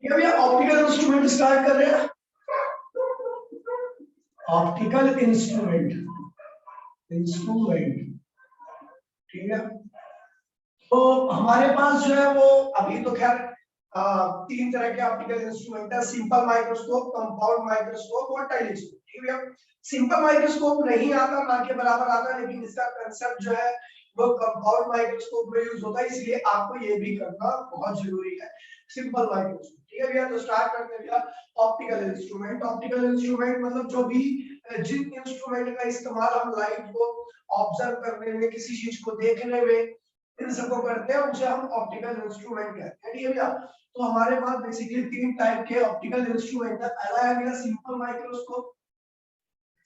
ठीक है भैया, ऑप्टिकल इंस्ट्रूमेंट स्टार्ट कर रहे हैं। ऑप्टिकल इंस्ट्रूमेंट, ठीक है। तो हमारे पास जो है वो अभी तो खैर तीन तरह के ऑप्टिकल इंस्ट्रूमेंट है, सिंपल माइक्रोस्कोप, कंपाउंड माइक्रोस्कोप और टेलीस्कोप। ठीक है, सिंपल माइक्रोस्कोप नहीं आता, ना के बराबर आता, लेकिन इसका कंसेप्ट जो है वो कंपाउंड माइक्रोस्कोप में यूज होता है, इसलिए आपको ये भी करना बहुत जरूरी है, सिंपल माइक्रोस्कोप। ठीक है भैया, तो स्टार्ट करते हैं भैया। ऑप्टिकल इंस्ट्रूमेंट, ऑप्टिकल इंस्ट्रूमेंट मतलब जो भी जिन इंस्ट्रूमेंट का इस्तेमाल हम लाइट को ऑब्जर्व करने में, किसी चीज को देखने में, इन सबको करते हैं, उसे हम ऑप्टिकल इंस्ट्रूमेंट कहते हैं। ठीक है भैया, तो हमारे पास बेसिकली तीन टाइप के ऑप्टिकल इंस्ट्रूमेंट है। पहला है भैया सिंपल माइक्रोस्कोप,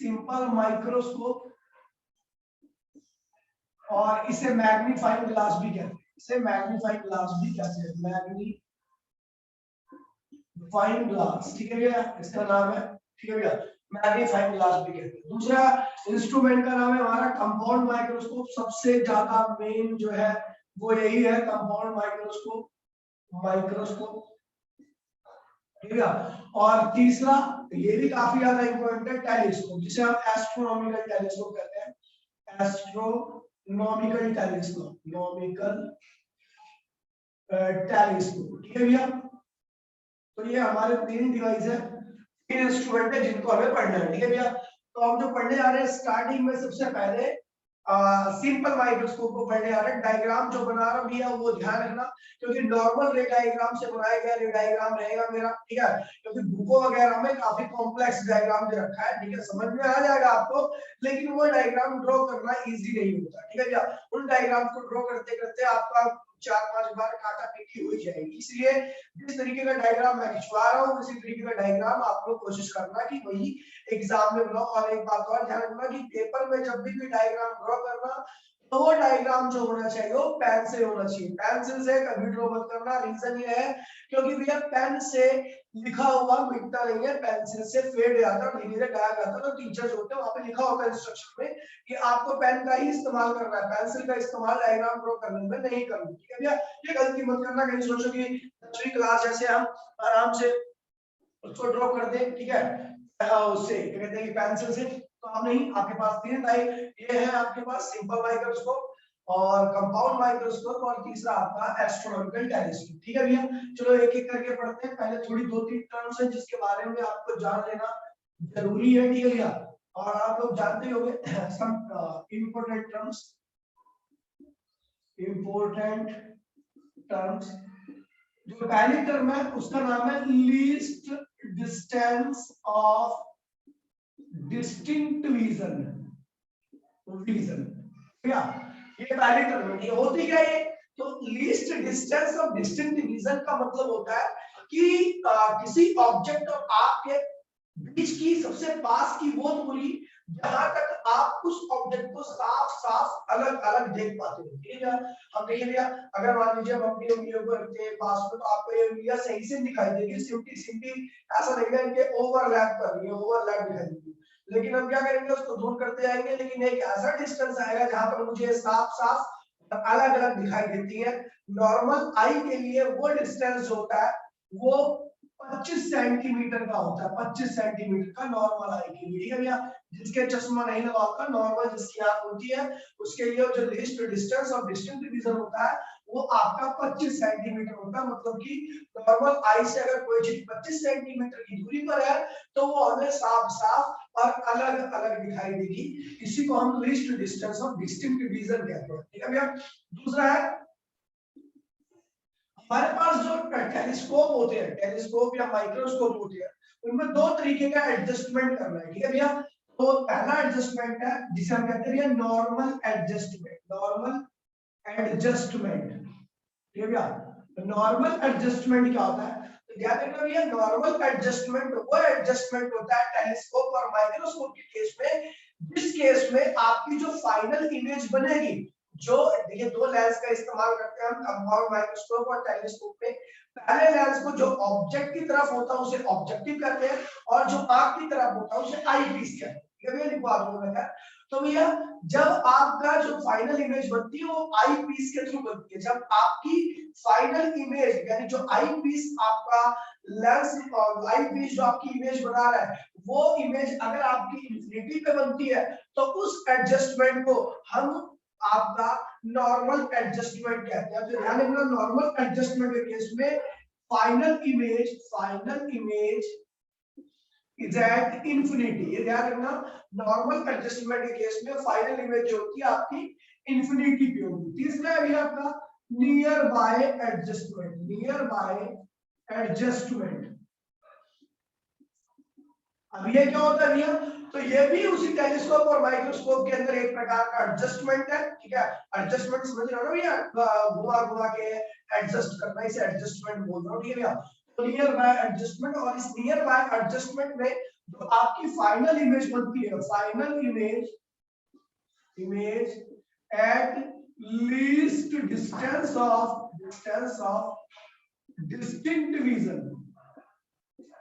सिंपल माइक्रोस्कोप, और इसे मैग्नीफाइंग ग्लास भी कहते हैं, इसे मैग्नीफाइंग ग्लास भी कहते हैं, मैग्नीफाइंग ग्लास। ठीक है भैया, इसका नाम है, ठीक है भैया, मैग्नीफाइंग ग्लास भी कहते हैं। दूसरा इंस्ट्रूमेंट का नाम है हमारा कंपाउंड माइक्रोस्कोप, सबसे ज्यादा मेन जो है वो यही है, कंपाउंड माइक्रोस्कोप, ठीक है। और तीसरा, ये भी काफी ज्यादा इंपॉर्टेंट है, टेलीस्कोप, जिसे हम एस्ट्रोनॉमिकल टेलीस्कोप कहते हैं, एस्ट्रोनॉमिकल टेलीस्कोप, ठीक है भैया। तो ये हमारे तीन डिवाइस है, तीन इंस्ट्रूमेंट है जिनको हमें पढ़ना है। ठीक है भैया, तो हम जो पढ़ने जा रहे हैं स्टार्टिंग में सबसे पहले सिंपल माइक्रोस्कोप को पढ़ने आ रहे हैं। डायग्राम जो बना रहा भैया वो ध्यान रखना, क्योंकि नॉर्मल रे डायग्राम से बनाया गया रे डायग्राम रहेगा मेरा, ठीक है, क्योंकि बुकों वगैरह में काफी कॉम्प्लेक्स डायग्राम दे रखा है, ठीक है, समझ में आ जाएगा आपको, लेकिन वो डायग्राम ड्रॉ करना इजी नहीं होता। ठीक है भैया, उन डायग्राम को ड्रॉ करते करते आपका 4-5 बार काटा पीटी हो जाएगी, इसलिए जिस तरीके का डायग्राम मैं खिंचवा रहा हूँ उसी तरीके का डायग्राम आप लोग कोशिश करना कि वही एग्जाम में बनाओ। और एक बात और ध्यान रखना कि पेपर में जब भी डायग्राम ड्रॉ करना, तो वो डायग्राम जो होना चाहिए वो पेन से होना चाहिए, पेंसिल से कभी ड्रॉ मत करना। रीजन ये है क्योंकि भैया पेन से लिखा हुआ मिटता नहीं है, पेंसिल से फेड जाता है, धीरे धीरे गायब जाता है। तो टीचर्स होते हैं वहां पे लिखा होता है इंस्ट्रक्शन में कि आपको पेन का ही इस्तेमाल करना है, पेंसिल का इस्तेमाल डायग्राम ड्रॉ करने में नहीं करना। ठीक है भैया, ये गलती मत करना, कहीं सोचो कि 10वीं क्लास जैसे हम आराम से उसको ड्रॉ कर दे, ठीक है, उससे कहते हैं कि पेंसिल से, तो आप नहीं, आपके पास तीन टाइप, ये है आपके पास सिंपल माइक्रोस्कोप और कंपाउंड माइक्रोस्कोप और तीसरा आपका एस्ट्रोनॉमिकल टेलीस्कोप। ठीक है भैया, चलो एक एक करके पढ़ते हैं। पहले थोड़ी 2-3 टर्म्स हैं जिसके बारे में आपको जान लेना जरूरी है। ठीक है भैया, और आप लोग जानते होंगे सम इंपॉर्टेंट टर्म्स। जो पहली टर्म है उसका नाम है least distance of distinct vision, क्या ये पहली टर्म है, ये होती क्या है? तो least distance of distinct vision का मतलब होता है कि किसी ऑब्जेक्ट और आपके बीच की सबसे पास की वो दूरी जहां तक आप उस ऑब्जेक्ट को साफ साफ अलग अलग देख पाते हो। ठीक है, हम देखिए भैया, अगर मान लीजिए हम अपनी उंगलियों को रखते हैं पास में, तो आपको ये उंगलियां सही से दिखाई देगी, सिंपली ऐसा लगेगा इनके ओवरलैप कर रही है, ओवरलैप दिखाई देगी। लेकिन हम क्या करेंगे, उसको दूर करते जाएंगे, लेकिन एक ऐसा डिस्टेंस आएगा जहां पर मुझे साफ साफ अलग अलग दिखाई देती है। नॉर्मल आई के लिए वो डिस्टेंस होता है वो 25 सेंटीमीटर का होता है, 25 सेंटीमीटर का नॉर्मल आई के लिए। ठीक है भैया, जिसके चश्मा नहीं लगा होता, नॉर्मल जिसकी आंख होती है, उसके लिए जो लीस्ट डिस्टेंस और डिस्टिंक्ट विजन होता है वो आपका 25 सेंटीमीटर होता है। मतलब कि नॉर्मल आई से अगर कोई चीज 25 सेंटीमीटर की दूरी पर है तो वो हमें साफ साफ और अलग अलग दिखाई देगी, इसी को हम लीस्ट डिस्टेंस और डिस्टिंक्ट विजन कहते हैं। ठीक है भैया, दूसरा है हमारे पास जो टेलीस्कोप होते हैं, टेलीस्कोप या माइक्रोस्कोप होते हैं, उनमें दो तरीके का एडजस्टमेंट करना है। ठीक है भैया, तो पहला एडजस्टमेंट है जिसे हम कहते हैं नॉर्मल एडजस्टमेंट, ठीक है भैया। नॉर्मल एडजस्टमेंट क्या होता है? तो ध्यान रखना भैया, नॉर्मल एडजस्टमेंट वो एडजस्टमेंट होता है टेलीस्कोप और माइक्रोस्कोप के केस में, जिस केस में आपकी जो फाइनल इमेज बनेगी, जो देखिए दो लेंस का इस्तेमाल करते हैं हम कंपाउंड माइक्रोस्कोप और टेलीस्कोप में। पहले लेंस को जो ऑब्जेक्ट की तरफ होता है उसे ऑब्जेक्टिव कहते हैं, और जो आंख की तरफ होता है उसे आई पीस कहते हैं। ठीक है भैया, लिखवा दूंगा मैं। तो भैया जब आपका जो फाइनल इमेज बनती है वो आई पीस के थ्रू बनती है। जब आपकी फाइनल इमेज यानी जो आई पीस आपका लेंस और आई पीस जो आपकी इमेज बना रहा है वो इमेज अगर आपकी इंफिनिटी पे बनती है तो उस एडजस्टमेंट को हम आपका नॉर्मल एडजस्टमेंट कहते हैं। तो ध्यान रखना नॉर्मल एडजस्टमेंट के केस में final image is at infinity. ये ध्यान रखना नॉर्मल एडजस्टमेंट के केस में फाइनल इमेज जो होती है आपकी इंफिनिटी पे होगी। तीसरा है आपका नियर बाय एडजस्टमेंट। अब ये क्या होता है भैया, तो ये भी उसी टेलीस्कोप और माइक्रोस्कोप के अंदर एक प्रकार का एडजस्टमेंट है। ठीक है, एडजस्टमेंट समझ रहे हो ना भैया, घुमा घुमा के एडजस्ट करना, इसे एडजस्टमेंट बोल रहा हूँ। ठीक है भैया, तो नियर बाय एडजस्टमेंट, और इस नियर बाय एडजस्टमेंट में जो आपकी फाइनल इमेज बनती है, final image at least distance of distinct vision.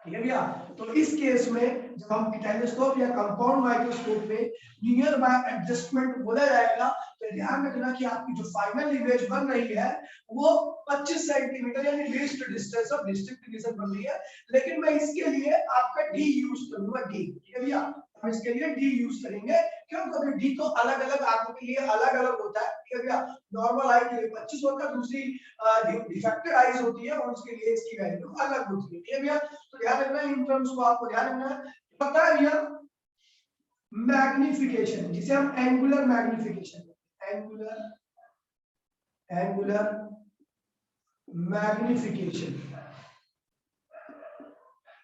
ठीक है भैया, तो इस केस में जब हम टेलीस्कोप या कंपाउंड माइक्रोस्कोप में नियर बाय एडजस्टमेंट बोला जाएगा तो ध्यान रखना कि आपकी जो फाइनल इमेज बन रही है वो 25 सेंटीमीटर यानी least distance of distinct vision बन रही है। लेकिन मैं इसके लिए आपका डी यूज करूंगा, डी। ठीक है भैया, हम इसके लिए डी यूज करेंगे, क्यों? क्योंकि डी तो अलग अलग आंखों के लिए अलग अलग होता है। ठीक है भैया, नॉर्मल आई के लिए 25 होता है, दूसरी डिफेक्टेड आईज होती है और उसके लिए इसकी वैल्यू अलग होती है। ठीक है भैया, तो ध्यान रखना इन टर्म्स को, आपको ध्यान रखना पता है भैया। मैग्निफिकेशन जिसे हम एंगुलर मैग्निफिकेशन, एंगुलर मैग्निफिकेशन।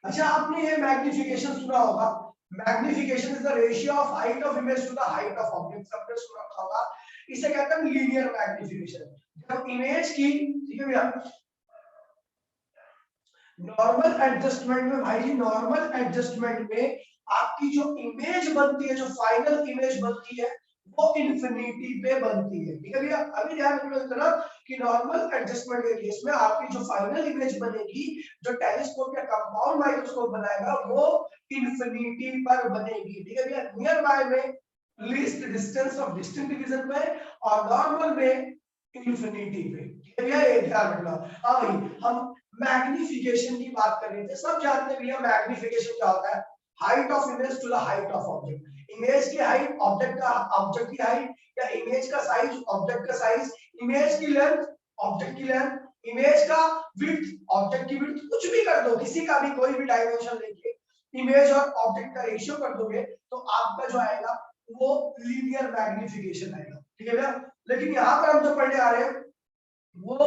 अच्छा, आपने ये मैग्निफिकेशन सुना होगा, magnification is the ratio of height of image to the height of object, सबने सुना होगा। इसे कहते हैं लीनियर मैग्निफिकेशन। जब इमेज की, ठीक है भैया, नॉर्मल एडजस्टमेंट में, भाई जी नॉर्मल एडजस्टमेंट में आपकी जो इमेज बनती है, जो फाइनल इमेज बनती है वो इंफिनिटी पे बनती है। ठीक है भैया, अभी ध्यान रखना कि नॉर्मल एडजस्टमेंट के केस में आपकी जो फाइनल इमेज बनेगी, जो टेलीस्कोप या कंपाउंड माइक्रोस्कोप बनाएगा वो इंफिनिटी पर बनेगी। ठीक है भैया, नियर बाय में least distance of distinct vision में और नॉर्मल में इंफिनिटी पे। ठीक है भैया, ये ध्यान रखना। हाँ भाई, हम मैग्निफिकेशन की बात कर रहे थे, सब जानते हैं भैया मैग्निफिकेशन क्या होता है। Height of image to the height of object, image की हाइट ऑब्जेक्ट की हाइट, या इमेज का साइज ऑब्जेक्ट का साइज, इमेज की लेंथ ऑब्जेक्ट की लेंथ, इमेज का विड्थ ऑब्जेक्ट की विड्थ, कुछ भी कर दो, किसी का भी कोई भी डायमेंशन लेके इमेज और ऑब्जेक्ट का रेशियो कर दोगे तो आपका जो आएगा वो लीनियर मैग्निफिकेशन आएगा। ठीक है भैया, लेकिन यहाँ पर हम जो पढ़ने आ रहे हैं वो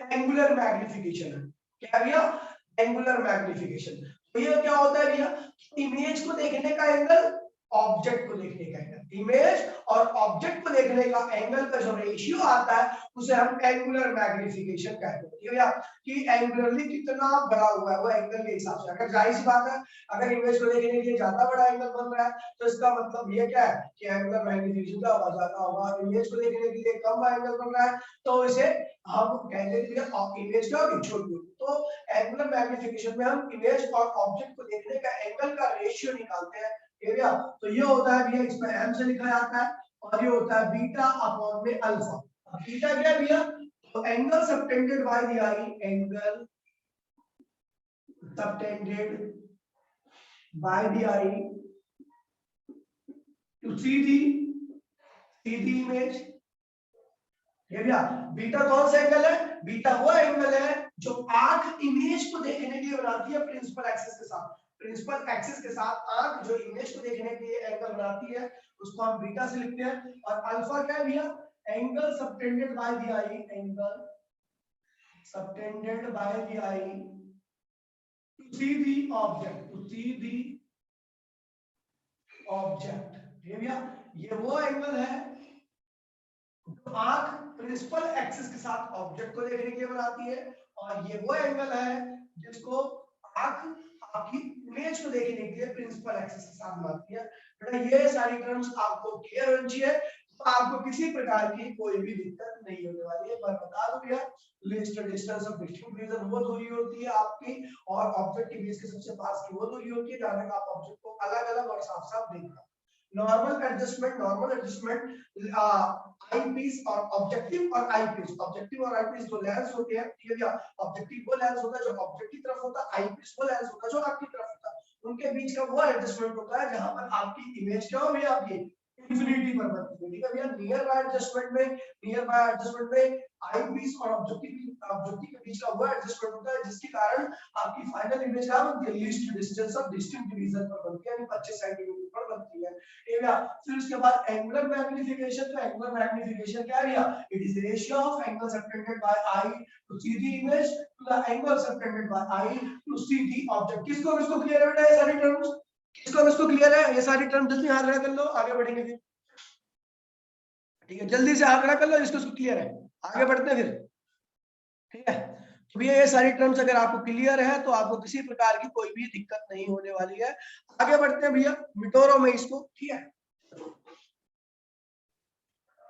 एंगुलर मैग्निफिकेशन है। क्या भैया? Angular magnification. तो ये क्या होता है भैया, इमेज को देखने का एंगल, ऑब्जेक्ट को देखने का एंगल, इमेज और ऑब्जेक्ट को देखने का एंगल का जो रेशियो आता है उसे हम एंगुलर मैग्निफिकेशन कहते हैं। ठीक है भैया, कि एंगुलरली कितना बड़ा हुआ है वो एंगल के हिसाब से। अगर जाहिर सी बात है, अगर इमेज को देखने के लिए ज्यादा बड़ा एंगल बन रहा है तो इसका मतलब ये क्या है कि एंगुलर मैग्निफिकेशन का ज्यादा होगा। इमेज को देखने के लिए कम एंगल बन रहा है तो इसे हम कहेंगे कि इमेज क्या होगी, छोटी होगी। तो एंगुलर मैग्निफिकेशन में हम इमेज और ऑब्जेक्ट को देखने का एंगल का रेशियो निकालते हैं। भैया, तो ये होता है भैया, इसमें m से लिखा जाता है और ये होता है बीटा अपॉन में अल्फा। बीटा क्या भैया, तो angle subtended by the eye, angle subtended by the eye to see the image. ये भैया, बीटा कौन सा एंगल है? बीटा वो एंगल है जो आंख इमेज को देखने के लिए बनाती है प्रिंसिपल एक्सिस के साथ। प्रिंसिपल एक्सिस के साथ आंख जो इमेज को देखने के लिए एंगल बनाती है उसको हम बीटा से लिखते हैं। और अल्फा क्या है भैया? Angle subtended by the eye, angle subtended by the eye to see the object, to see the object. ये भैया, ये वो एंगल है जो आंख प्रिंसिपल एक्सिस के साथ ऑब्जेक्ट को देखने के लिए बनाती है, और ये वो एंगल है जिसको आंख आपकी इमेज को देखने के लिए प्रिंसिपल एक्सिस के साथ बनाती है। बेटा, ये सारी टर्म्स आपको क्लियर होनी चाहिए, तो आपको किसी प्रकार की कोई भी दिक्कत नहीं होने वाली है। मैं बता दूं भैया, least distance of distinct vision वो दूरी होती है आपकी, और ऑब्जेक्ट के बीच के सबसे पास की वो दूरी होती है जहां तक आप ऑब्जेक्ट को अलग अलग और साफ साफ देख पाओ। नॉर्मल एडजस्टमेंट आई पीस और ऑब्जेक्टिव और आई पीस, ऑब्जेक्टिव और आई पीस दो लेंस होते हैं, ठीक है भैया। ऑब्जेक्टिव वो लेंस होता है जो ऑब्जेक्ट की तरफ होता है, आई पीस वो लेंस होता है जो आपकी तरफ होता है। उनके बीच का वो एडजस्टमेंट होता है जहां पर आपकी इमेज क्या हो भैया, आपकी इंफिनिटी पर बनती है, ठीक है भैया। नियर बाय एडजस्टमेंट में आई पीस और ऑब्जेक्टिव के बीच का वो एडजस्टमेंट होता है जिसके कारण आपकी फाइनल इमेज क्या बनती है, least distance of distinct division पर बनती है, यानी 25 सेंटीमीटर पर बनती है, ठीक है। फिर उसके बाद एंगुलर मैग्नीफिकेशन, तो एंगुलर मैग्नीफिकेशन क्या है भैया, it is the ratio of angle subtended by eye to see the image to the angle subtended by eye to see the object. किसको क्लियर है ये सारी टर्म्स, किसको क्लियर है ये सारी टर्म, जल्दी याद कर लो, आगे बढ़ेंगे फिर, ठीक है। जल्दी से आंकड़ा कर लो जिसको क्लियर है, आगे बढ़ते हैं फिर, ठीक है। तो भैया ये सारी टर्म्स अगर आपको क्लियर है तो आपको किसी प्रकार की कोई भी दिक्कत नहीं होने वाली है। आगे बढ़ते हैं भैया, मिटोरो में इसको, ठीक है,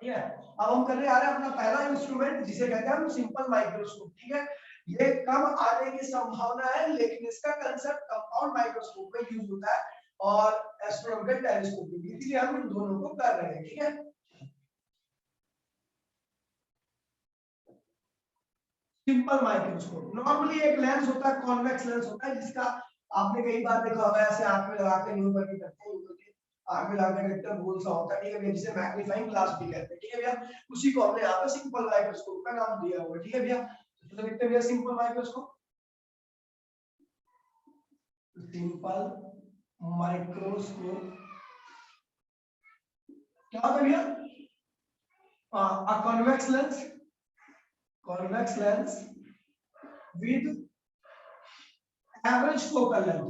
ठीक है। अब हम करने आ रहे हैं अपना पहला इंस्ट्रूमेंट जिसे कहते हैं हम सिंपल माइक्रोस्कोप, ठीक है। ये कम आने की संभावना है लेकिन इसका कंसेप्ट कंपाउंड माइक्रोस्कोप में यूज होता है और एस्ट्रोनॉमिकल टेलीस्कोप में, इसलिए हम इन दोनों को कर रहे हैं, ठीक है। सिंपल माइक्रोस्कोप नॉर्मली एक लेंस होता है, कॉन्वेक्स लेंस होता है, जिसका आपने कई बार देखा होगा, ऐसे आंख में लगा के न्यूज करते हैं, आंख में लगा के देखते गोल सा होता है, ठीक है भैया, जिसे मैग्नीफाइंग ग्लास भी कहते हैं, ठीक है भैया। उसी को हमने यहाँ पे सिंपल माइक्रोस्कोप का नाम दिया हुआ है, ठीक है भैया। तो देखते हैं भैया सिंपल माइक्रोस्कोप, सिंपल माइक्रोस्कोप क्या होता है भैया, a convex lens with average focal length,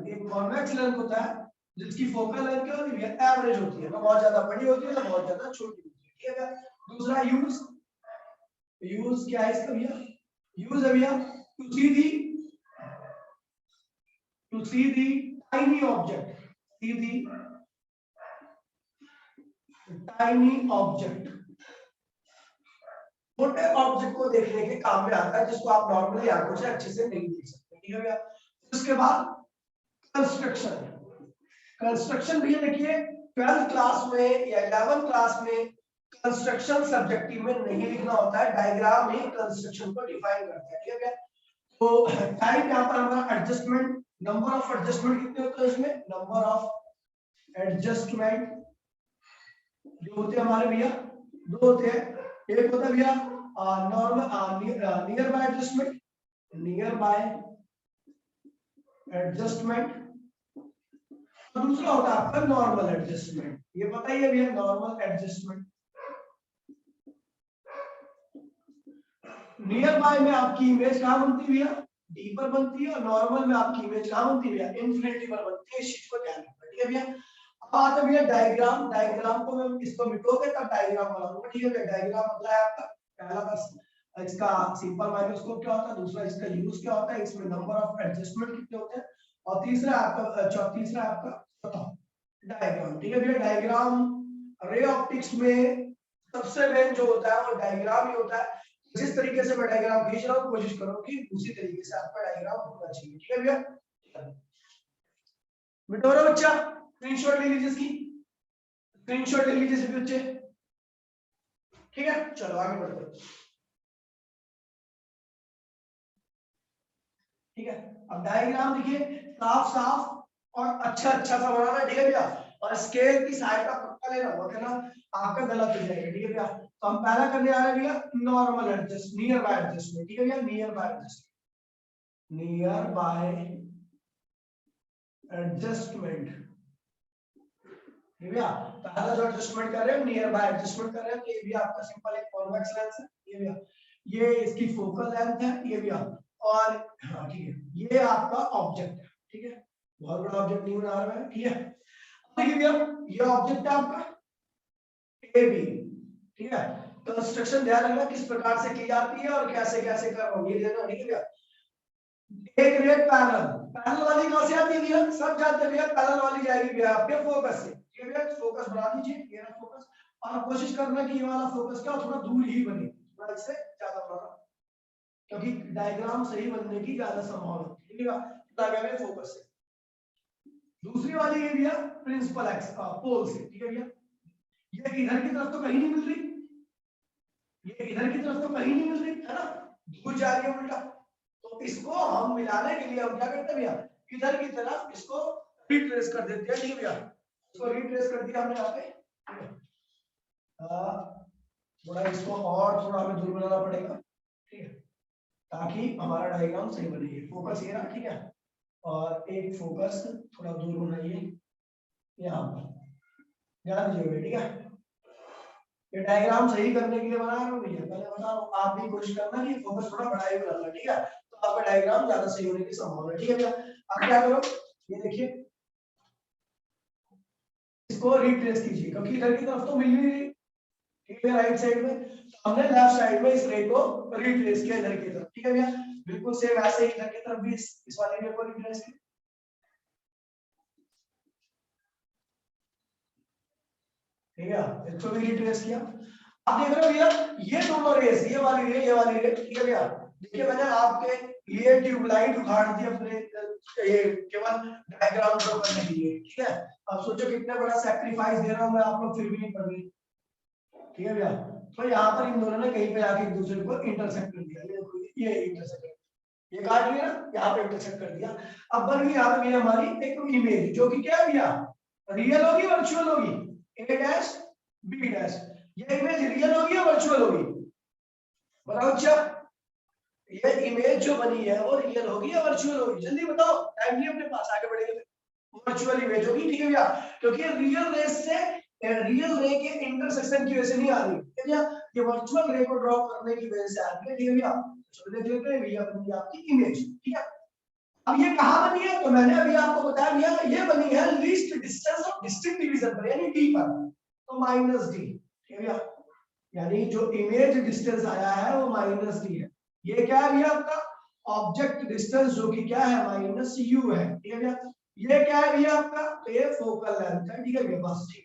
एक कॉन्वेक्स लेंस होता है जिसकी फोकल लेंथ क्या होती है, एवरेज होती है, ना बहुत ज्यादा बड़ी होती है ना बहुत ज्यादा छोटी होती है, ठीक है। दूसरा यूज क्या है इसका भैया, यूज है भैया to see the tiny object, छोटे ऑब्जेक्ट को देखने के काम में आता है जिसको आप नॉर्मली आंखों से अच्छे से नहीं देख सकते, ठीक है भैया। उसके बाद कंस्ट्रक्शन भैया देखिए 12th क्लास में या 11th क्लास में कंस्ट्रक्शन सब्जेक्टिव में नहीं लिखना होता है, डायग्राम ही कंस्ट्रक्शन को डिफाइन करता है, ठीक है। तो टाइप यहाँ पर हमारा एडजस्टमेंट, नंबर ऑफ एडजस्टमेंट कितने होते हैं इसमें, नंबर ऑफ एडजस्टमेंट जो होते हैं हमारे भैया दो होते हैं, एक होता है भैया नॉर्मल नियर बाय एडजस्टमेंट, दूसरा होता है आपका नॉर्मल एडजस्टमेंट, ये बताइए भैया नॉर्मल एडजस्टमेंट। नियर बाय में आपकी इमेज कहां बनती है भैया, डी पर बनती है, और नॉर्मल में आपकी इमेज कहां बनती है भैया, इन्फिनिटी पर बनती है, इस चीज को ध्यान रखना, ठीक है भैया। अब आता है भैया डायग्राम को मैं इसको मिटोगे तब डायग्राम बनाऊंगा, ठीक है भैया। डायग्राम मतलब है आपका पहला बस इसका सिंपल माइक्रोस्कोप क्या होता है, दूसरा इसका यूज क्या होता है, इसमें नंबर ऑफ एडजस्टमेंट कितने होते हैं, और तीसरा आपका डायग्राम, ठीक है भैया। डायग्राम रे ऑप्टिक्स में सबसे मेन जो होता है वो डायग्राम ही होता है। जिस तरीके से मैं डायग्राम खींच रहा हूँ कोशिश करो कि उसी तरीके से आपका डायग्राम होना चाहिए, ठीक है भैया। मिटोरा बच्चा स्क्रीनशॉट ले लीजिए इसकी, स्क्रीनशॉट ले लीजिए सभी बच्चे, ठीक है। चलो आगे बढ़ते हैं, ठीक है। अब डायग्राम देखिए साफ और अच्छा सा बनाना, ठीक है भैया, और स्केल की सहायता पक्का लेना, वरना आपका गलत हो जाएगा, ठीक है भैया। तो हम पहला करने आ रहे हैं भैया normal adjust, near by adjustment, ठीक है भैया। नियर बाय एडजस्टमेंट, भैया पहला जो एडजस्टमेंट कर रहे हैं नियर बाय एडजस्टमेंट कर रहे हैं, तो ये भी आपका सिंपल एक कॉन्वेक्स लेंस है, ये भैया, ये इसकी फोकल लेंथ है, ये भैया, और हाँ ठीक है ये आपका ऑब्जेक्ट है, ठीक है। बहुत बड़ा ऑब्जेक्ट नहीं बना रहा है, ठीक है। देखिए भैया ये ऑब्जेक्ट है आपका ए बी, ठीक है। कंस्ट्रक्शन ध्यान रखना किस प्रकार से की जाती है और कैसे कैसे कर रहा हूं ये देना, ठीक है भैया। एक रेट पैरेलल वाली कहां से आती है भैया, सब जानते हैं भैया, पैरेलल वाली जाएगी भैया आपके फोकस से, ठीक है भैया। फोकस बना दीजिए, ये रहा फोकस, और कोशिश करना कि ये वाला फोकस क्या थोड़ा दूर ही बने, थोड़ा इससे ज्यादा बना, क्योंकि डायग्राम सही बनने की ज्यादा संभावना होती है, ठीक है। फोकस से दूसरी वाली ये भैया प्रिंसिपल एक्स पोल से, ठीक है भैया। ये इधर की तरफ तो कहीं नहीं मिल रही, ये इधर की तरफ तो कहीं नहीं मिल रही है ना, दूर जा रही है उल्टा। तो इसको हम मिलाने के लिए हम क्या करते हैं भैया, इधर की तरफ इसको रिट्रेस कर देते हैं, ठीक है भैया। इसको रिट्रेस कर दिया हमने यहाँ पे, थोड़ा इसको और थोड़ा हमें दूर बनाना पड़ेगा, ठीक है, ताकि हमारा डायग्राम सही बने। फोकस ये रहा, ठीक है, और एक फोकस थोड़ा दूर बनाइए यहाँ पर, ध्यान दीजिए, ठीक है। ये डायग्राम सही करने के लिए बना रहा हूँ भैया, पहले बता रहा हूँ, आप भी कोशिश करना कि फोकस थोड़ा बड़ा ही बनाना, ठीक है, तो आपका डायग्राम ज्यादा सही होने की संभावना है, ठीक है भैया। अब क्या करो, ये देखिए, इसको रिट्रेस कीजिए, क्योंकि इधर की तरफ तो मिल ही नहीं, ठीक है, राइट साइड में, तो हमने लेफ्ट साइड में इस रे को रिट्रेस किया इधर की तरफ, ठीक है भैया। बिल्कुल सेम ऐसे ही इधर की तरफ भी इस वाले रे को रिट्रेस किया, ठीक है, इसको भी रिट्रेस किया। आप देख रहे हो भैया, ये दोनों रेस, ये वाली रे, ये वाली रे, ठीक है भैया। देखिए मैंने आपके लिए ट्यूबलाइट उखाड़ दी अपने ये केवल डायग्राम ड्रॉ करने के लिए, ठीक है। अब सोचो कितना बड़ा सैक्रिफाइस दे रहा हूं मैं, आप लोग फिर भी नहीं पढ़ रहे, ठीक है भैया। तो यहाँ पर इन दोनों ने कहीं पे जाके एक दूसरे को इंटरसेक्ट कर दिया, ये देखो, ये इंटरसेक्ट, ये काट लिया ना, यहाँ पे इंटरसेक्ट कर दिया। अब बन गई यहाँ पे हमारी एक इमेज, जो कि क्या है भैया, रियल होगी वर्चुअल होगी, ए डैश बी डैश। ये इमेज रियल होगी या वर्चुअल होगी, बताओ अच्छा। ये इमेज जो बनी है वो रियल होगी या वर्चुअल होगी, जल्दी बताओ, टाइम नहीं अपने पास, आगे बढ़ेंगे। वर्चुअल इमेज होगी, ठीक है भैया, क्योंकि रियल रे से रियल रे के इंटरसेक्शन की वजह से नहीं आ रही, ठीक है भैया, ये वर्चुअल रे को ड्रॉ करने की वजह से आ रही है, ठीक है भैया। चलो देख लेते हैं भैया, बनी आपकी इमेज, ठीक है। अब ये कहां बनी है, तो मैंने अभी आपको बताया भैया, ये बनी है least distance of distinct division पर, यानी डी पर, तो माइनस डी, ठीक है भैया, यानी जो इमेज डिस्टेंस आया है वो माइनस डी है। ये क्या है भैया, आपका ऑब्जेक्ट डिस्टेंस, जो कि क्या है, माइनस यू है, ठीक है भैया। ये क्या है भैया आपका, तो ये फोकल लेंथ है, ठीक है भैया, बस ठीक।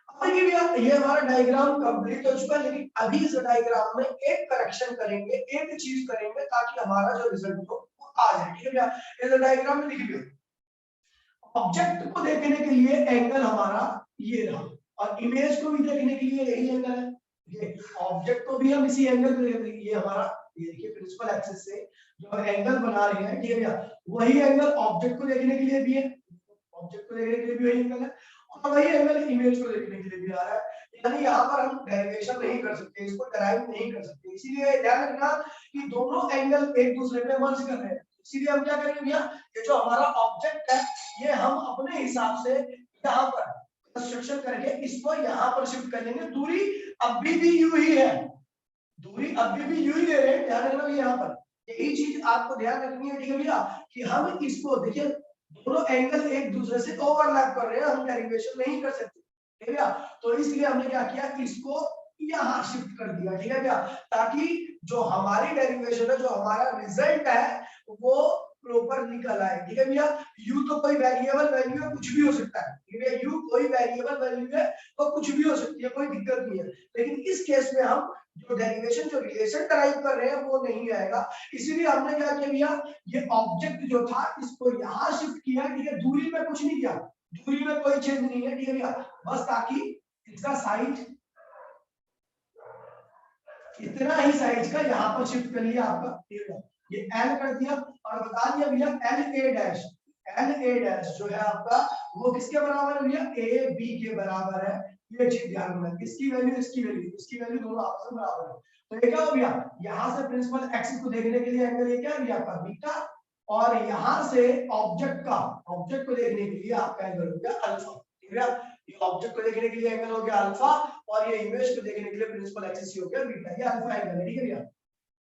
अब देखिए भैया, ये हमारा डायग्राम कंप्लीट हो चुका है, लेकिन अभी इस डायग्राम में एक करेक्शन करेंगे, एक चीज करेंगे, ताकि हमारा जो रिजल्ट हो वो आ जाए, ठीक है भैया। इस डायग्राम में देखिए, ऑब्जेक्ट को देखने के लिए एंगल हमारा ये रहा, और इमेज को भी देखने के लिए यही एंगल है, ये ऑब्जेक्ट को भी हम इसी एंगल पे देख रहे हैं, ये हमारा, ये देखिए प्रिंसिपल एक्सिस से जो एंगल बना रहे हैं, ठीक है भैया, वही एंगल ऑब्जेक्ट को देखने के लिए भी है, ऑब्जेक्ट को देखने के लिए भी वही एंगल है, और वही एंगल इमेज को देखने के लिए भी आ रहा है। यानी यहाँ पर हम डेरिवेशन नहीं कर सकते, इसको डराइव नहीं कर सकते, इसीलिए ध्यान रखना कि दोनों एंगल एक दूसरे पे मर्ज कर रहे हैं। इसीलिए हम क्या करेंगे भैया, ये जो हमारा ऑब्जेक्ट है, ये हम अपने हिसाब से यहाँ पर कंस्ट्रक्शन करके इसको यहाँ पर शिफ्ट कर लेंगे। दूरी अभी भी यू ही है, दूरी अभी भी यू ही ले रहे हैं, ध्यान रखना यहाँ पर, यही चीज आपको ध्यान रखनी है, ठीक है भैया, कि हम इसको देखिए, दोनों एंगल एक दूसरे से ओवरलैप कर रहे हैं, हम डेरिवेशन नहीं कर सकते, ठीक है भैया। तो इसलिए हमने क्या किया, इसको यहाँ शिफ्ट कर दिया, ठीक है भैया, ताकि जो हमारी डेरिवेशन है, जो हमारा रिजल्ट है, वो प्रॉपर निकल आए, ठीक है भैया। यू तो कोई वेरिएबल वैल्यू है, कुछ भी हो सकता है, ठीक है, यू कोई वेरिएबल वैल्यू है तो कुछ भी हो सकती है, कोई दिक्कत नहीं है, लेकिन इस केस में हम जो डेरिवेशन, जो रिलेशन डराइव कर रहे हैं वो नहीं आएगा। इसीलिए हमने क्या किया भैया, ये ऑब्जेक्ट जो था इसको यहाँ शिफ्ट किया, ठीक है, दूरी में कुछ नहीं किया, दूरी में कोई चेंज नहीं है, ठीक है भैया, बस ताकि इसका साइज, इतना ही साइज का यहाँ पर शिफ्ट कर लिया आपका, ठीक है, ये एल कर दिया, और बता दिया भैया L A dash, L A dash जो है आपका, वो किसके बराबर है भैया, ए बी के बराबर है। ये चीज ध्यान रखना, इसकी वैल्यू, इसकी वैल्यू, इसकी वैल्यू दोनों आपस में बराबर है। तो ये क्या हो गया, यहाँ से प्रिंसिपल एक्सिस को देखने के लिए एंगल ये क्या है भैया, आपका बीटा, और यहाँ से ऑब्जेक्ट का, ऑब्जेक्ट को देखने के लिए आपका एंगल हो गया अल्फा, ठीक है। ये ऑब्जेक्ट को देखने के लिए एंगल हो गया अल्फा, और ये इमेज को देखने के लिए प्रिंसिपल एक्सिस हो गया बीटा, ये अल्फा एंगल है, ठीक है भैया,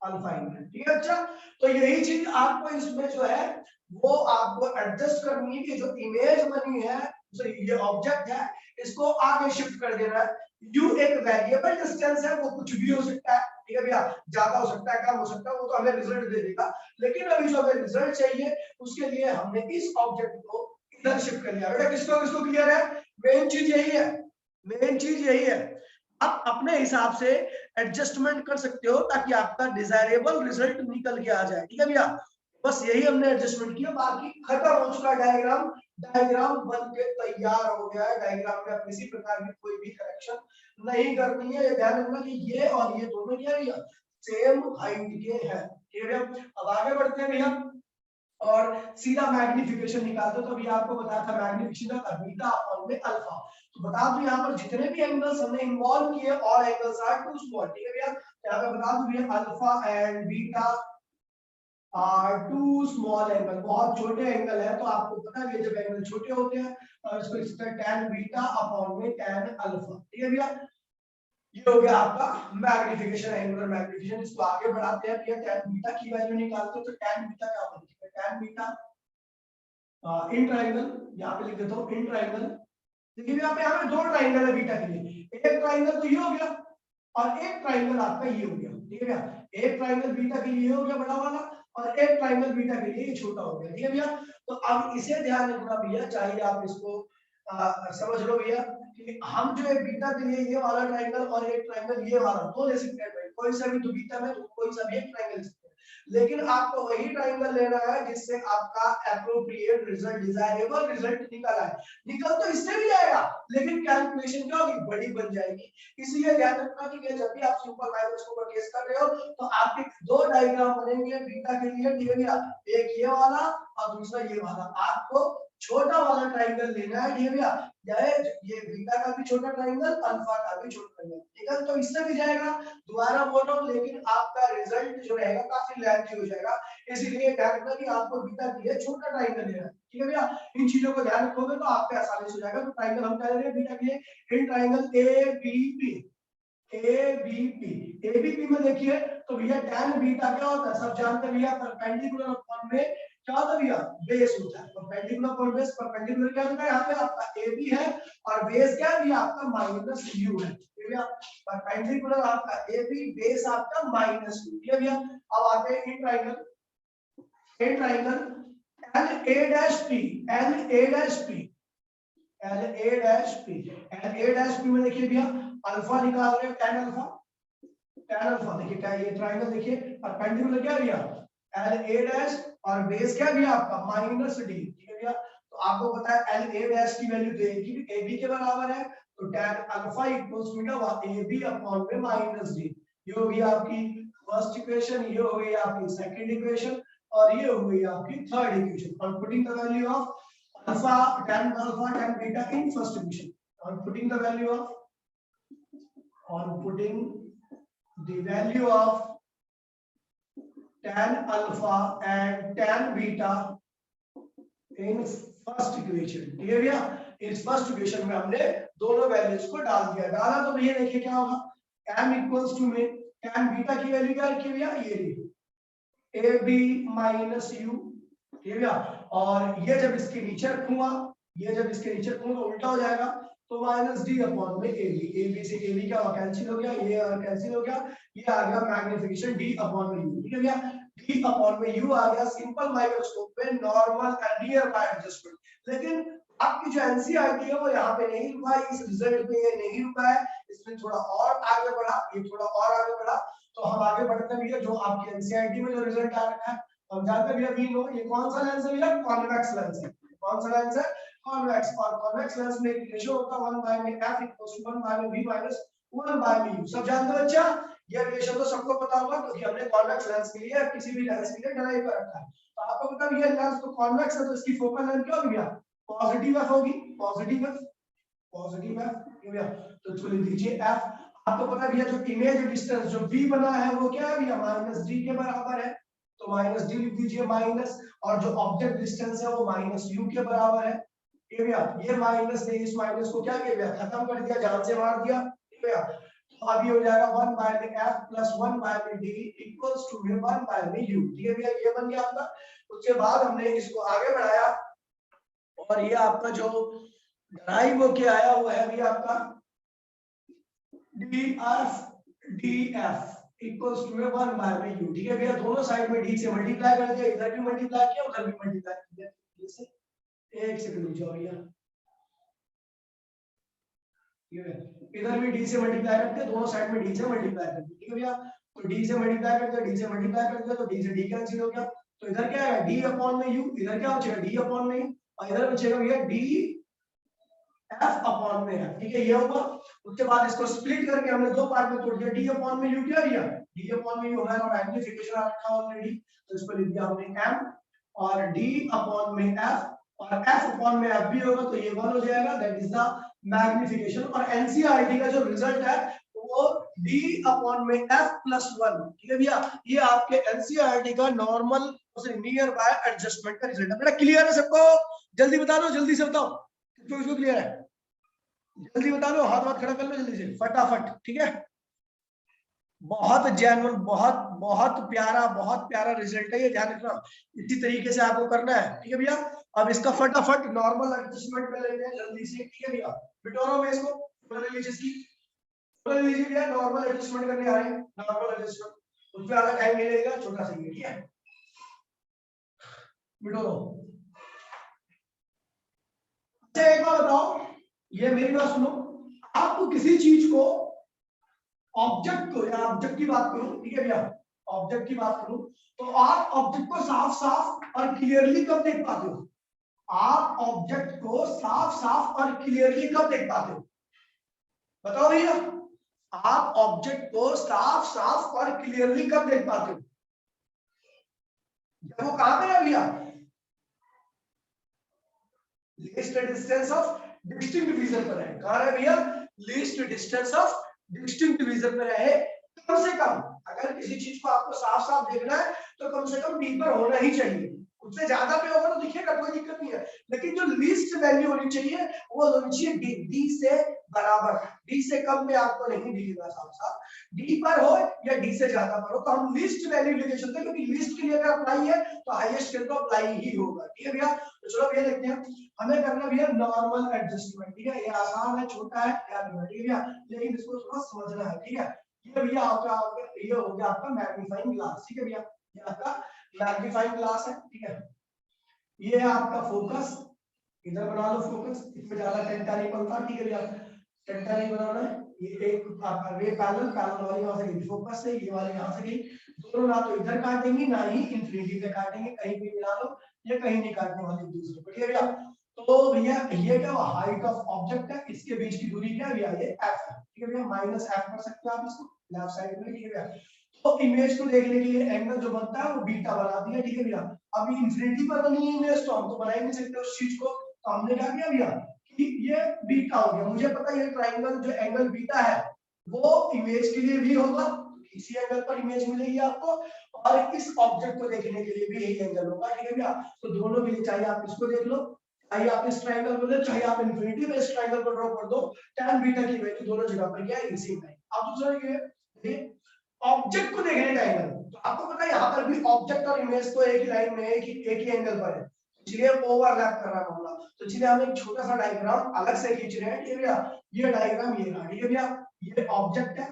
अल्फा एंगल, ठीक है। अच्छा, तो यही चीज आपको इसमें जो है वो आपको एडजस्ट करनी है, कि जो इमेज बनी है, ये ऑब्जेक्ट है, इसको आगे शिफ्ट कर देना है। यू एक वेरिएबल डिस्टेंस है, वो कुछ भी हो सकता है, ठीक है भैया, ज्यादा हो सकता है, कम हो सकता है, वो तो हमें रिजल्ट दे देगा, लेकिन अभी जो हमें रिजल्ट चाहिए उसके लिए हमने इस ऑब्जेक्ट को इधर शिफ्ट कर लिया। बेटा किसको किसको क्लियर है, मेन चीज यही है, मेन चीज यही है। आप अपने हिसाब से एडजस्टमेंट कर सकते हो, ताकि आपका डिजायरेबल रिजल्ट निकल के आ जाए, ठीक है भैया, बस यही हमने एडजस्टमेंट किया, बाकी खत्म हो चुका डायग्राम। डायग्राम बन के तैयार हो गया है। डायग्राम में किसी प्रकार की कोई भी करेक्शन नहीं करनी है। ये ध्यान रखना कि ये और ये दोनों क्या है, सेम हाइट के हैं। ठीक है, अब आगे बढ़ते हैं भैया और सीधा मैग्निफिकेशन निकालते। तो अभी आपको बताया था मैग्निफिकेशन का बीटा अपॉन में अल्फा। तो बता दूं यहाँ पर जितने भी एंगल्स हमने इन्वॉल्व किए all angles are too small. ठीक है भैया, यहाँ पे बता दूं भैया alpha and beta are too small angle, बहुत छोटे एंगल है। तो आपको पता है जब एंगल छोटे होते हैं और इसको इस तरह tan बीटा अपॉन में tan अल्फा। ठीक है भैया, ये हो गया आपका मैग्निफिकेशन, एंगुलर मैग्निफिकेशन। इसको आगे बढ़ाते हैं भैया, tan बीटा की वैल्यू निकालते हैं। तो tan बीटा क्या बनती है, tan बीटा इन ट्रायंगल, यहाँ पे लिख देता हूँ इन ट्रायंगल। देखिए यहाँ पे हमें दो ट्रायंगल है बीटा के लिए, एक ट्रायंगल तो ये हो गया और एक ट्रायंगल आपका ये हो गया। ठीक है भैया, एक ट्रायंगल बीटा के लिए हो गया बड़ा वाला और एक ट्रायंगल बीटा के लिए ये छोटा हो गया। ठीक है भैया, तो अब इसे ध्यान रखना भैया, चाहिए आप इसको समझ लो भैया कि हम जो है बीटा के लिए ये वाला ट्रायंगल और एक ट्रायंगल ये वाला दो ले सकते हैं, कोई सा भी, तो बीटा में तो कोई सा भी एक ट्रायंगल, लेकिन आपको वही ट्रायंगल लेना है जिससे आपका एप्रोप्रिएट रिजल्ट, डिजायरेबल रिजल्ट निकल आए। निकल तो इससे भी जाएगा लेकिन कैलकुलेशन क्या होगी, बड़ी बन जाएगी। इसलिए ध्यान रखना कि जब भी आप सिंपल माइक्रोस्कोप पर केस कर रहे हो तो आपके दो डायग्राम बनेंगे बीटा के लिए। ठीक है, एक ये वाला और दूसरा ये वाला। आपको छोटा वाला ट्रायंगल लेना है। ये भैया ये बीटा का भी छोटा ट्रायंगल, अल्फा का भी छोटा ट्रायंगल, ठीक है, तो इससे भी जाएगा। दोबारा बोल रहा हूं, लेकिन आपका रिजल्ट जो रहेगा काफी लेंथी हो जाएगा। इसीलिए ध्यान रखना कि आपको बीटा के लिए छोटा ट्रायंगल लेना है। ठीक है भैया, इन चीजों को ध्यान रखोगे तो आपके आसानी से हो जाएगा। तो ट्रायंगल हम क्या ले रहे हैं बीटा के लिए, इन ट्रायंगल एबीपी। एबीपी में देखिए तो भैया tan बीटा क्या होता है, सब जानते हैं भैया, परपेंडिकुलर अपॉन में क्या होता है भैया, बेस होता है। परपेंडिकुलर अपॉन बेस, परपेंडिकुलर क्या होता है, यहाँ पे आपका AB है और बेस क्या है भैया आपका माइनस U है। भैया परपेंडिकुलर आपका AB, बेस आपका माइनस U। ठीक है भैया, अब आते हैं इन ट्रायंगल LA''P में देखिए भैया अल्फा निकाल रहे हैं, tan अल्फा देखिए क्या ये ट्रायंगल देखिए परपेंडिकुलर क्या भैया LA' और बेस क्या भैया आपका -D। ठीक है भैया, तो आपको पता है LA' की वैल्यू तो AB के बराबर है, तो tan alpha equals to AB upon में -D। ये हो गई आपकी फर्स्ट इक्वेशन, ये हो गई आपकी सेकंड इक्वेशन और ये हो गई आपकी थर्ड इक्वेशन। और putting the value of alpha, tan alpha, tan beta in first equation, और putting the value of the value of tan alpha and tan beta in first equation। ठीक है भैया, इस फर्स्ट इक्वेशन में हमने दोनों values को डाल दिया। डाला तो भैया देखिए क्या होगा, m इक्वल्स टू में tan बीटा की वैल्यू क्या रखी भैया, ये ab माइनस u। ठीक है भैया, और ये जब इसके नीचे रखूंगा, ये जब इसके नीचे रखूंगा तो उल्टा हो जाएगा, तो -D अपॉन में AB से AB क्या कैंसिल हो गया, ये कैंसिल हो गया, ये आ गया मैग्निफिकेशन D अपॉन में U। ठीक है भैया, D अपॉन में U आ गया सिंपल माइक्रोस्कोप में normal and near by adjustment. लेकिन आपकी जो एनसीईआरटी है वो यहाँ पे नहीं रुका है, इस रिजल्ट पे ये नहीं रुका है, इसमें थोड़ा और आगे बढ़ा, ये थोड़ा और आगे बढ़ा। तो हम आगे बढ़ते हैं भैया, जो आपकी एनसीईआरटी में जो रिजल्ट आ रखा है हम जानते हैं भैया, वी नो ये कौन सा लेंस है भैया, कॉन्वेक्स लेंस है। कौन सा लेंस है, कॉन्वेक्स। और कॉन्वेक्स लेंस में एक रेशियो होता है 1 बाय में f इक्वल्स टू 1 बाय में v माइनस 1 बाय में u। सब जानते हो बच्चा, ये रिलेशन तो सबको पता होगा क्योंकि हमने कॉन्वेक्स लेंस के लिए किसी भी लेंस के लिए डिराइव कर रखा है। तो आपको पता है ये लेंस तो कॉन्वेक्स है, तो इसकी फोकल लेंथ क्या होगी भैया, पॉजिटिव f होगी, पॉजिटिव f, पॉजिटिव f। भैया तो इसको लिख दीजिए f। आपको पता है भैया जो इमेज डिस्टेंस जो v बना है वो क्या है भैया -d के बराबर है, तो -d लिख दीजिए माइनस, और जो ऑब्जेक्ट डिस्टेंस है वो -u के बराबर है। ठीक है भैया, ये माइनस ने इस माइनस को क्या किया भैया, खत्म कर दिया, जान से मार दिया। ठीक है भैया, तो अब ये हो जाएगा 1 बाय में f प्लस 1 बाय में d इक्वल्स टू 1 बाय में u। ठीक है भैया, ये बन गया आपका। उसके बाद हमने इसको आगे बढ़ाया और ये आपका जो ड्राइव होके आया हुआ है भैया आपका df इक्वल्स टू 1 बाय में u। ठीक है भैया, दोनों साइड में d से मल्टीप्लाई कर दिया, इधर भी मल्टीप्लाई किया उधर भी मल्टीप्लाई किया। जैसे एक सेकंड रुक जाओ भैया, इधर भी d से मल्टीप्लाई करते हैं, दोनों साइड में d से मल्टीप्लाई करते हैं। ठीक है भैया, तो d से मल्टीप्लाई करते हैं, d से मल्टीप्लाई करते हैं, तो d से d कैंसिल हो गया, तो इधर क्या है d अपॉन में u, इधर क्या हो जाएगा d अपॉन में u, और इधर बचेगा भैया डी एफ अपॉन में एफ, ठीक है ये होगा। उसके बाद इसको स्प्लिट करके हमने दो पार्ट में तोड़ दिया, डी अपॉन में यू क्या दिया, डी अपॉन में यू है और मैग्निफिकेशन आ रखा ऑलरेडी, तो इसको लिख दिया हमने एम और डी अपॉन में एफ और एफ अपॉन में एफ भी होगा तो ये 1 हो जाएगा, दैट इज द मैग्निफिकेशन। और एनसीईआरटी का जो रिजल्ट है वो डी अपॉन में एफ प्लस 1, ठीक है भैया, ये आपके एनसीईआरटी का नॉर्मल नियर बाय एडजस्टमेंट का रिजल्ट है। बेटा क्लियर है सबको? जल्दी बता दो, जल्दी से बताओ किसको क्लियर है, जल्दी बता दो, हाथ खड़ा कर लो जल्दी से फटाफट, ठीक है। बहुत जेन्युइन, बहुत प्यारा रिजल्ट है ये, ध्यान रखना इसी तरीके से आपको करना है, ठीक है भैया। अब इसका फटाफट नॉर्मल एडजस्टमेंट में लेते हैं जल्दी से, ठीक है भैया। बिटोरो में इसको लीजिए भैया, नॉर्मल एडजस्टमेंट करने आ रहे हैं, नॉर्मल एडजस्टमेंट उसमें आधा टाइम मिलेगा, छोटा सा ठीक है। बिटोरो अच्छा एक बार बताओ, ये मेरी बात सुनो, आपको किसी चीज को ऑब्जेक्ट को, या ऑब्जेक्ट की बात करूं, ठीक है भैया, ऑब्जेक्ट की बात करूं तो आप ऑब्जेक्ट को साफ साफ और क्लियरली कब देख पाते हो? आप ऑब्जेक्ट को साफ साफ और क्लियरली कब देख पाते हो? बताओ भैया, आप ऑब्जेक्ट को साफ साफ और क्लियरली कब देख पाते हो? जब वो कहां पे है भैया? Least distance of distinct division पर है। कहां है भैया? Least distance of distinct division पर है। कम से कम अगर किसी चीज को आपको साफ साफ देखना है तो कम से कम डी पर होना ही चाहिए, उससे ज्यादा पे होगा तो दिखेगा, कोई दिक्कत नहीं है, लेकिन जो लीस्ट वैल्यू होनी चाहिए वो होनी चाहिए डी से बराबर, डी से कम में आपको नहीं दिखेगा साफ साफ, डी पर हो या डी से ज्यादा पर हो तो हम लीस्ट वैल्यू लेके चलते हैं, क्योंकि लीस्ट के लिए अगर अप्लाई है तो हाईएस्ट के लिए अप्लाई ही होगा, ठीक है भैया। तो चलो ये देखते हैं, हमें करना भैया नॉर्मल एडजस्टमेंट, ठीक है, ये आसान है, छोटा है, क्या करना है, ठीक है भैया, लेकिन इसको थोड़ा समझना है, ठीक है। ये भैया आपका ये हो गया आपका मैग्नीफाइंग ग्लास, ठीक है भैया, ये आपका मैग्नीफाइंग ग्लास है, ठीक है। ये है आपका फोकस, इधर बना लो फोकस, इसमें ज्यादा टेंटा नहीं बनता, ठीक है भैया, टेंटा नहीं बनाना है। ये एक आपका रे पैरेलल वाली यहाँ से गई फोकस से, ये वाली यहाँ से गई, दोनों ना तो इधर काटेंगे ना ही इंफिनिटी पे काटेंगे, कहीं भी मिला लो, ये कहीं नहीं काटने वाले एक दूसरे को, ठीक है भैया। तो भैया ये क्या हाइट ऑफ ऑब्जेक्ट है, इसके बीच की दूरी क्या है भैया? ये एफ है, ठीक है भैया, माइनस एफ कर सकते हो आप इसको लेफ्ट साइड में, ठीक है भैया। तो इमेज को देखने के लिए एंगल जो बनता है वो बीटा बनाती है, ठीक है भैया। अभी इंफिनिटी पर बनी है इमेज तो हम तो बना ही नहीं सकते उस चीज को, तो हमने क्या किया भैया कि ये बीटा हो गया, मुझे पता है ये ट्राइंगल जो एंगल बीटा है वो इमेज के लिए भी होगा, इसी एंगल पर इमेज मिलेगी आपको, और इस ऑब्जेक्ट को देखने के लिए भी यही एंगल होगा, ठीक है भैया। तो दोनों के लिए चाहे आप इसको देख लो, चाहे आप इस ट्रायंगल को दे, चाहे आप इंफिनिटी में इस ट्रायंगल को ड्रॉ कर दो, tan बीटा की वैल्यू दोनों जगह पर क्या है? सेम है। अब दूसरा ये ऑब्जेक्ट को देखने का एंगल, तो आपको पता है यहाँ पर भी ऑब्जेक्ट और इमेज तो एक ही लाइन में एक ही एंगल पर है, इसलिए ओवरलैप कर रहा है मामला, तो इसलिए हम एक छोटा सा डायग्राम अलग से खींच रहे हैं, ठीक है भैया। ये डायग्राम ये रहा, ठीक है भैया, ये ऑब्जेक्ट है,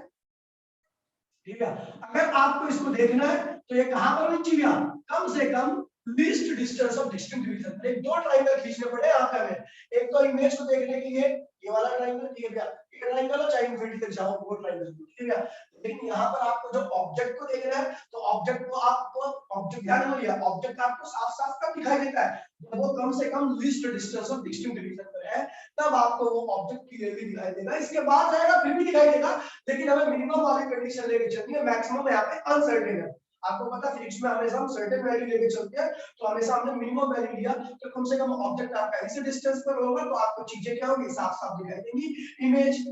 ठीक है। अगर आपको इसको देखना है तो ये कहां पर होनी चाहिए? कम से कम least distance of distinct division, एक दो ट्रायंगल खींचने पड़े यहाँ पे हमें, एक तो इमेज को देखने के लिए ये वाला ट्रायंगल, ठीक है भैया, ये ट्रायंगल हो चाहे इंफिनिटी तक जाओ वो ट्रायंगल, ठीक है भैया। लेकिन यहाँ पर आपको जो ऑब्जेक्ट को देखना है तो ऑब्जेक्ट को आपको ऑब्जेक्ट ध्यान में लिया, ऑब्जेक्ट आपको साफ साफ कब दिखाई देता है? जब वो कम से कम least distance of distinct division पर है, तब आपको वो ऑब्जेक्ट क्लियरली दिखाई देगा। इसके बाद जाएगा फिर भी दिखाई देगा, लेकिन हमें मिनिमम वाली कंडीशन लेके चलनी है, मैक्सिमम यहाँ पे अनसर्टेन है। आपको पता है फिजिक्स में हमेशा हम सर्टेन वैल्यू लेके चलते हैं, तो हमेशा हमने मिनिमम वैल्यू लिया, तो कम से कम ऑब्जेक्ट आपका इसी डिस्टेंस पर होगा, तो आपको चीजें क्या होगी? साफ साफ दिखाई देंगी। इमेज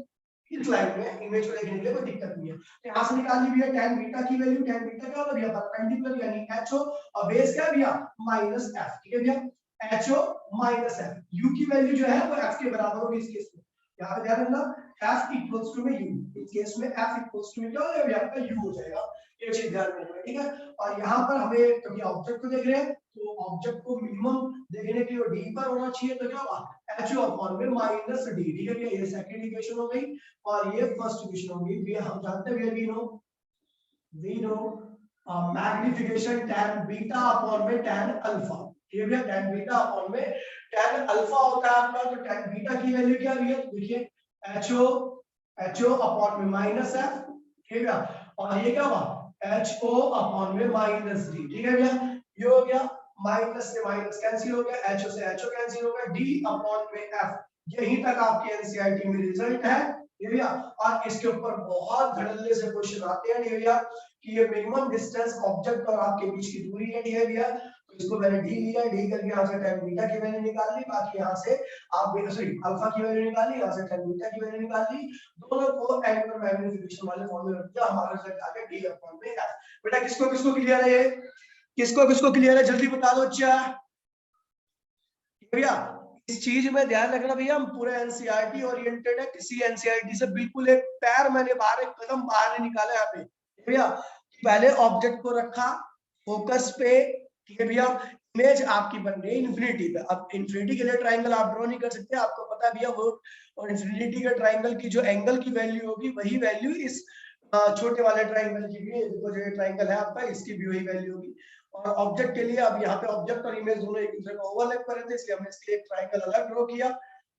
इस लाइन में इमेज को देखने के लिए कोई दिक्कत नहीं है। तो यहाँ से निकाल ली भैया tan बीटा की वैल्यू, tan बीटा क्या होगा भैया? परपेंडिकुलर यानी HO, और बेस क्या है भैया? माइनस f, ठीक है भैया, HO माइनस f, u की वैल्यू जो है वो f के बराबर होगी इस केस में, यहाँ पे ध्यान रखना f इक्वल्स टू में u, इस केस में f इक्वल्स टू में क्या हो जाएगा? आपका u हो जाएगा, ये चीज ध्यान रखना, ठीक है। और यहाँ पर हमें कभी ऑब्जेक्ट को देख रहे हैं तो ऑब्जेक्ट को मिनिमम देखने के लिए डी पर होना चाहिए, तो क्या होगा? HO अपॉन में माइनस डी, ठीक है भैया, ये सेकंड इक्वेशन हो गई और ये फर्स्ट इक्वेशन हो गई भैया। हम जानते हैं we know magnification tan beta upon में tan अल्फा, ठीक है भैया, tan बीटा अपॉन में tan अल्फा होता है आपका, तो tan बीटा की वैल्यू क्या है? देखिए HO अपॉन में माइनस f, ठीक है भैया, और ये क्या हुआ? HO अपॉन में माइनस डी, ठीक है भैया, ये हो गया। माइनस से माइनस कैंसिल हो गया, एचओ से एचओ कैंसिल हो गया, डी अपॉन में एफ। यहीं तक आपके एनसीईआरटी में रिजल्ट है भैया। और इसके ऊपर बहुत धड़ल्ले से क्वेश्चन आते हैं भैया कि ये मिनिमम डिस्टेंस ऑब्जेक्ट और आपके बीच की दूरी है भैया। तो इसको मैंने डी लिया, डी करके यहाँ से tan बीटा की वैल्यू निकाल ली, बाकी यहाँ से आप सॉरी अल्फा की वैल्यू निकाली, यहाँ से tan बीटा की वैल्यू निकाल ली, दोनों को एंगुलर मैग्नीफिकेशन वाले फॉर्मूले रख दिया, हमारा रिजल्ट आ गया डी अपॉन में एफ। बेटा किसको किसको क्लियर है, ये किसको किसको क्लियर है, जल्दी बता दो अच्छा भैया। इस चीज में ध्यान रखना भैया, हम पूरे एनसीईआरटी ओरिएंटेड है, किसी एनसीईआरटी से बिल्कुल एक पैर मैंने बाहर, एक कदम बाहर नहीं निकाला यहाँ पे भैया। पहले ऑब्जेक्ट को रखा फोकस पे, ठीक है भैया। इमेज आपकी बन रही है इन्फिनिटी पे। अब इन्फिनिटी के लिए ट्राइंगल आप ड्रॉ नहीं कर सकते, आपको पता है भैया वो, और इन्फिनिटी के ट्राइंगल की जो एंगल की वैल्यू होगी वही वैल्यू इस छोटे वाले ट्राइंगल की भी, देखो जो ट्राइंगल है आपका इसकी भी वही वैल्यू होगी। और ऑब्जेक्ट के लिए अब यहाँ पे ऑब्जेक्ट और इमेज दोनों एक दूसरे को ओवरलैप कर रहे थे, इसलिए हमने इसके लिए एक ट्राइंगल अलग ड्रॉ किया,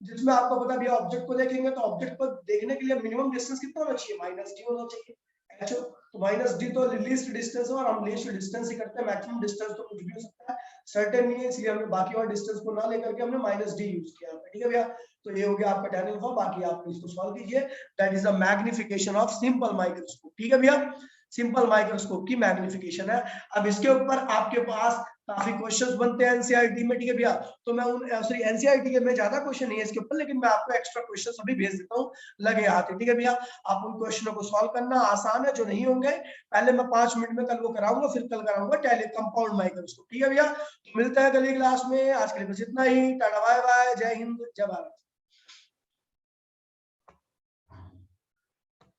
जिसमें आपको पता भी ऑब्जेक्ट को देखेंगे तो ऑब्जेक्ट को देखने के लिए मिनिमम डिस्टेंस कितना होना चाहिए, माइनस डी होना चाहिए एचओ। तो माइनस डी तो लीस्ट डिस्टेंस है, और हम लीस्ट डिस्टेंस ही करते हैं, मैक्सिमम डिस्टेंस तो कुछ भी हो सकता है, सर्टेन नहीं है, इसलिए हमने बाकी और डिस्टेंस को ना लेकर के हमने माइनस डी यूज किया, ठीक है भैया। तो ये हो गया आपका tan अल्फा, बाकी आप इसको सॉल्व कीजिए, that is the magnification of simple microscope, ठीक है भैया। सिंपल माइक्रोस्कोप की मैग्निफिकेशन है। अब इसके ऊपर आपके पास काफी क्वेश्चंस बनते हैं एनसीईआरटी में, ठीक है भैया। तो मैं उन सॉरी एनसीईआरटी के में ज्यादा क्वेश्चन नहीं है इसके ऊपर, लेकिन मैं आपको एक्स्ट्रा क्वेश्चंस अभी भेज देता हूँ लगे हाथ, ठीक है भैया। आप उन क्वेश्चनों को सॉल्व करना, आसान है, जो नहीं होंगे पहले मैं 5 मिनट में कल वो कराऊंगा, फिर कल कराऊंगा टेली कंपाउंड माइक्रोस्कोप, ठीक है भैया। तो मिलता है कल की क्लास में, आज के लिए बस इतना ही, टाटा बाय बाय, जय हिंद जय भारत।